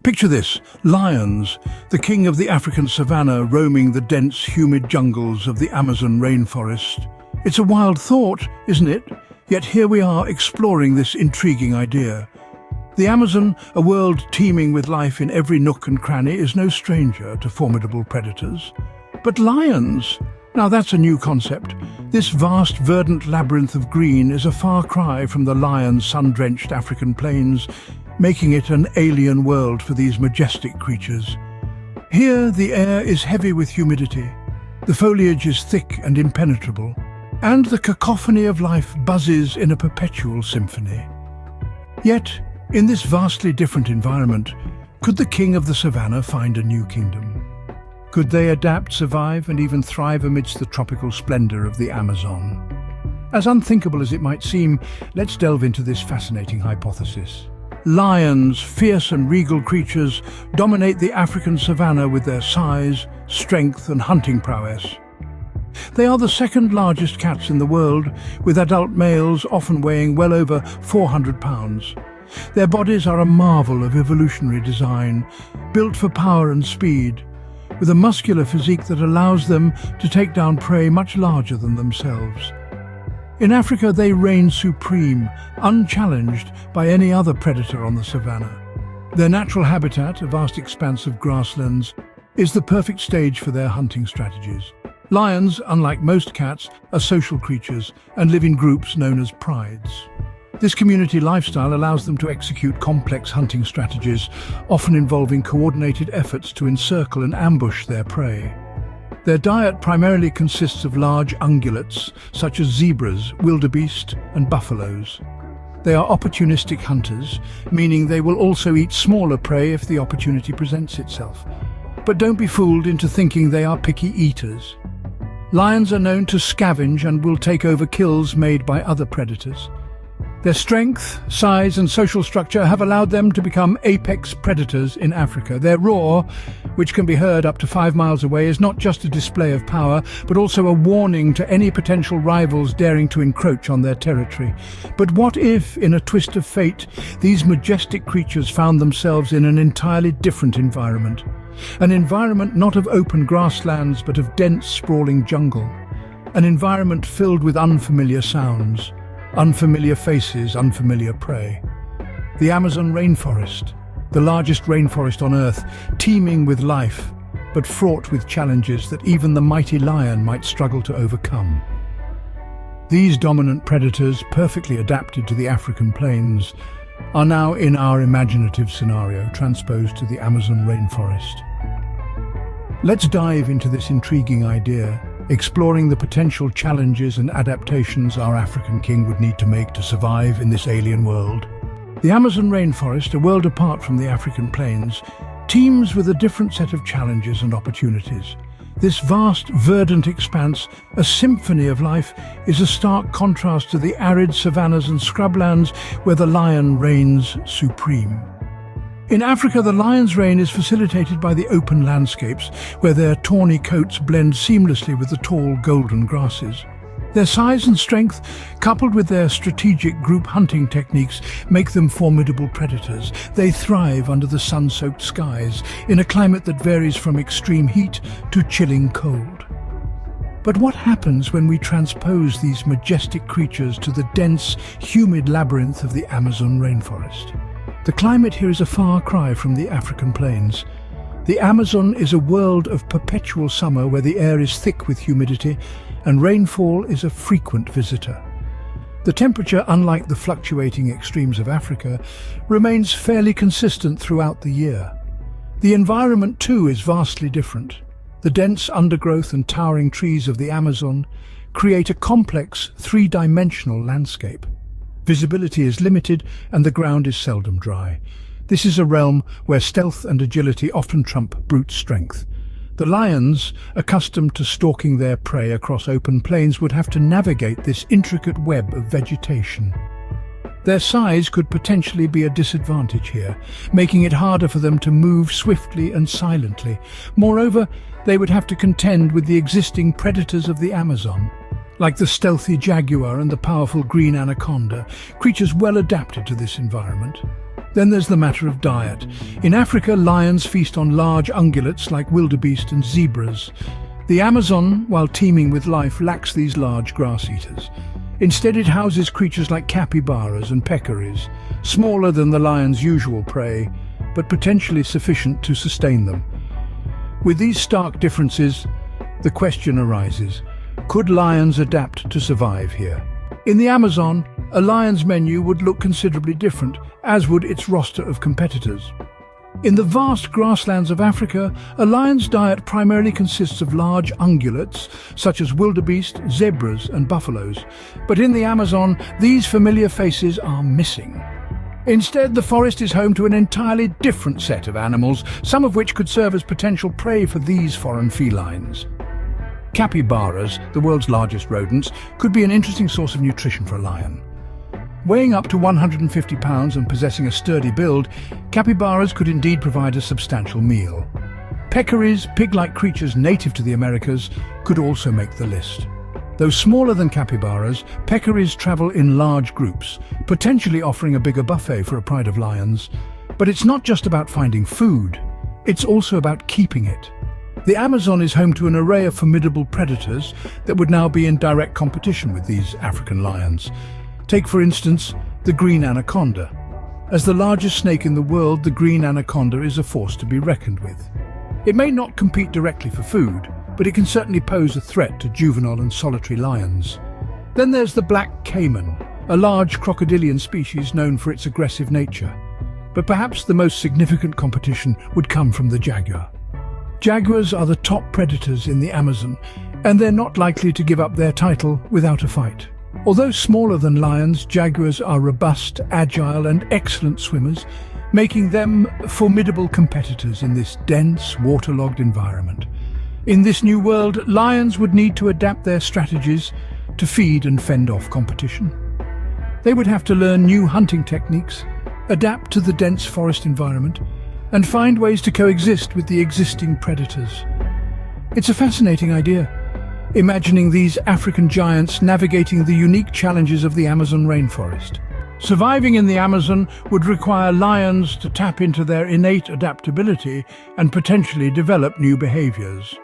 Picture this, lions, the king of the African savanna roaming the dense, humid jungles of the Amazon rainforest. It's a wild thought, isn't it? Yet here we are exploring this intriguing idea. The Amazon, a world teeming with life in every nook and cranny, is no stranger to formidable predators. But lions? Now that's a new concept. This vast, verdant labyrinth of green is a far cry from the lion sun-drenched African plains, making it an alien world for these majestic creatures. Here, the air is heavy with humidity. The foliage is thick and impenetrable, and the cacophony of life buzzes in a perpetual symphony. Yet, in this vastly different environment, could the king of the savannah find a new kingdom? Could they adapt, survive, and even thrive amidst the tropical splendor of the Amazon? As unthinkable as it might seem, let's delve into this fascinating hypothesis. Lions, fierce and regal creatures, dominate the African savanna with their size, strength, and hunting prowess. They are the second largest cats in the world, with adult males often weighing well over 400 pounds. Their bodies are a marvel of evolutionary design, built for power and speed, with a muscular physique that allows them to take down prey much larger than themselves. In Africa, they reign supreme, unchallenged by any other predator on the savanna. Their natural habitat, a vast expanse of grasslands, is the perfect stage for their hunting strategies. Lions, unlike most cats, are social creatures and live in groups known as prides. This community lifestyle allows them to execute complex hunting strategies, often involving coordinated efforts to encircle and ambush their prey. Their diet primarily consists of large ungulates, such as zebras, wildebeest, and buffaloes. They are opportunistic hunters, meaning they will also eat smaller prey if the opportunity presents itself. But don't be fooled into thinking they are picky eaters. Lions are known to scavenge and will take over kills made by other predators. Their strength, size, and social structure have allowed them to become apex predators in Africa. Their roar, which can be heard up to 5 miles away, is not just a display of power, but also a warning to any potential rivals daring to encroach on their territory. But what if, in a twist of fate, these majestic creatures found themselves in an entirely different environment? An environment not of open grasslands, but of dense, sprawling jungle. An environment filled with unfamiliar sounds. Unfamiliar faces, unfamiliar prey. The Amazon rainforest, the largest rainforest on Earth, teeming with life, but fraught with challenges that even the mighty lion might struggle to overcome. These dominant predators, perfectly adapted to the African plains, are now in our imaginative scenario transposed to the Amazon rainforest. Let's dive into this intriguing idea, exploring the potential challenges and adaptations our African king would need to make to survive in this alien world. The Amazon rainforest, a world apart from the African plains, teems with a different set of challenges and opportunities. This vast, verdant expanse, a symphony of life, is a stark contrast to the arid savannas and scrublands where the lion reigns supreme. In Africa, the lion's reign is facilitated by the open landscapes, where their tawny coats blend seamlessly with the tall golden grasses. Their size and strength, coupled with their strategic group hunting techniques, make them formidable predators. They thrive under the sun-soaked skies, in a climate that varies from extreme heat to chilling cold. But what happens when we transpose these majestic creatures to the dense, humid labyrinth of the Amazon rainforest? The climate here is a far cry from the African plains. The Amazon is a world of perpetual summer where the air is thick with humidity and rainfall is a frequent visitor. The temperature, unlike the fluctuating extremes of Africa, remains fairly consistent throughout the year. The environment, too, is vastly different. The dense undergrowth and towering trees of the Amazon create a complex, three-dimensional landscape. Visibility is limited and the ground is seldom dry. This is a realm where stealth and agility often trump brute strength. The lions, accustomed to stalking their prey across open plains, would have to navigate this intricate web of vegetation. Their size could potentially be a disadvantage here, making it harder for them to move swiftly and silently. Moreover, they would have to contend with the existing predators of the Amazon, like the stealthy jaguar and the powerful green anaconda, creatures well adapted to this environment. Then there's the matter of diet. In Africa, lions feast on large ungulates like wildebeest and zebras. The Amazon, while teeming with life, lacks these large grass eaters. Instead, it houses creatures like capybaras and peccaries, smaller than the lion's usual prey, but potentially sufficient to sustain them. With these stark differences, the question arises, could lions adapt to survive here? In the Amazon, a lion's menu would look considerably different, as would its roster of competitors. In the vast grasslands of Africa, a lion's diet primarily consists of large ungulates, such as wildebeest, zebras and buffaloes. But in the Amazon, these familiar faces are missing. Instead, the forest is home to an entirely different set of animals, some of which could serve as potential prey for these foreign felines. Capybaras, the world's largest rodents, could be an interesting source of nutrition for a lion. Weighing up to 150 pounds and possessing a sturdy build, capybaras could indeed provide a substantial meal. Peccaries, pig-like creatures native to the Americas, could also make the list. Though smaller than capybaras, peccaries travel in large groups, potentially offering a bigger buffet for a pride of lions. But it's not just about finding food, it's also about keeping it. The Amazon is home to an array of formidable predators that would now be in direct competition with these African lions. Take, for instance, the green anaconda. As the largest snake in the world, the green anaconda is a force to be reckoned with. It may not compete directly for food, but it can certainly pose a threat to juvenile and solitary lions. Then there's the black caiman, a large crocodilian species known for its aggressive nature. But perhaps the most significant competition would come from the jaguar. Jaguars are the top predators in the Amazon, and they're not likely to give up their title without a fight. Although smaller than lions, jaguars are robust, agile and excellent swimmers, making them formidable competitors in this dense, waterlogged environment. In this new world, lions would need to adapt their strategies to feed and fend off competition. They would have to learn new hunting techniques, adapt to the dense forest environment, and find ways to coexist with the existing predators. It's a fascinating idea, imagining these African giants navigating the unique challenges of the Amazon rainforest. Surviving in the Amazon would require lions to tap into their innate adaptability and potentially develop new behaviors.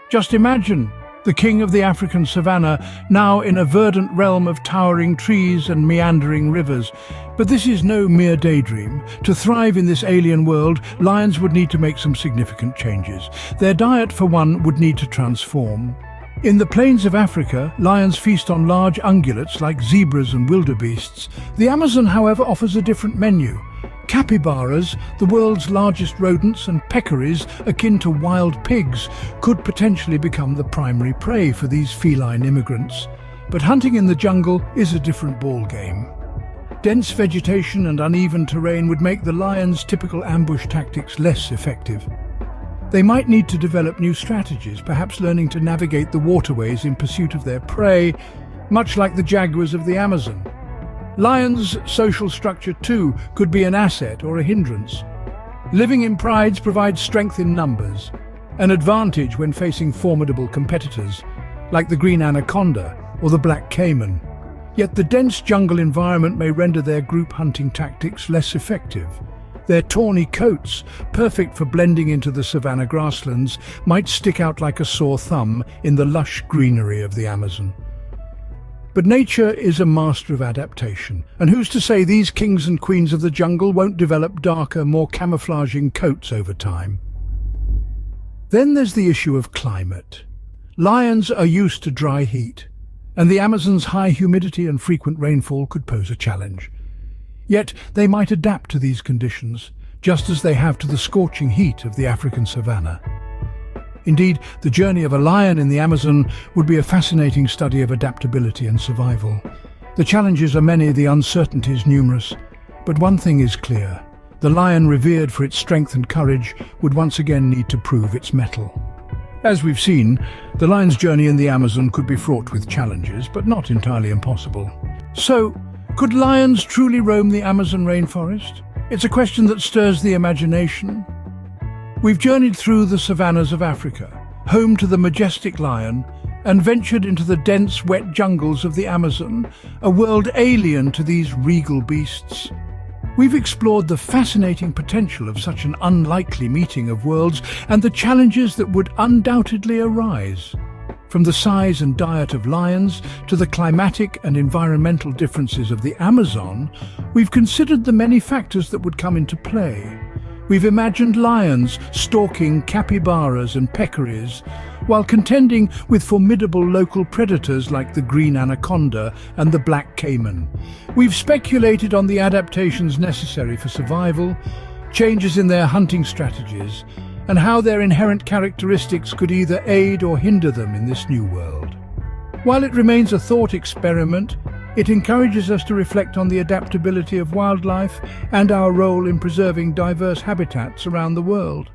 Just imagine the king of the African savanna now in a verdant realm of towering trees and meandering rivers. But this is no mere daydream. To thrive in this alien world, lions would need to make some significant changes. Their diet, for one, would need to transform. In the plains of Africa, lions feast on large ungulates like zebras and wildebeests. The Amazon, however, offers a different menu. Capybaras, the world's largest rodents, and peccaries, akin to wild pigs, could potentially become the primary prey for these feline immigrants. But hunting in the jungle is a different ballgame. Dense vegetation and uneven terrain would make the lion's typical ambush tactics less effective. They might need to develop new strategies, perhaps learning to navigate the waterways in pursuit of their prey, much like the jaguars of the Amazon. Lions' social structure, too, could be an asset or a hindrance. Living in prides provides strength in numbers, an advantage when facing formidable competitors, like the green anaconda or the black caiman. Yet the dense jungle environment may render their group hunting tactics less effective. Their tawny coats, perfect for blending into the savanna grasslands, might stick out like a sore thumb in the lush greenery of the Amazon. But nature is a master of adaptation, and who's to say these kings and queens of the jungle won't develop darker, more camouflaging coats over time? Then there's the issue of climate. Lions are used to dry heat, and the Amazon's high humidity and frequent rainfall could pose a challenge. Yet they might adapt to these conditions, just as they have to the scorching heat of the African savanna. Indeed, the journey of a lion in the Amazon would be a fascinating study of adaptability and survival. The challenges are many, the uncertainties numerous, but one thing is clear. The lion, revered for its strength and courage, would once again need to prove its mettle. As we've seen, the lion's journey in the Amazon could be fraught with challenges, but not entirely impossible. So, could lions truly roam the Amazon rainforest? It's a question that stirs the imagination. We've journeyed through the savannas of Africa, home to the majestic lion, and ventured into the dense, wet jungles of the Amazon, a world alien to these regal beasts. We've explored the fascinating potential of such an unlikely meeting of worlds and the challenges that would undoubtedly arise. From the size and diet of lions to the climatic and environmental differences of the Amazon, we've considered the many factors that would come into play. We've imagined lions stalking capybaras and peccaries, while contending with formidable local predators like the green anaconda and the black caiman. We've speculated on the adaptations necessary for survival, changes in their hunting strategies, and how their inherent characteristics could either aid or hinder them in this new world. While it remains a thought experiment, it encourages us to reflect on the adaptability of wildlife and our role in preserving diverse habitats around the world.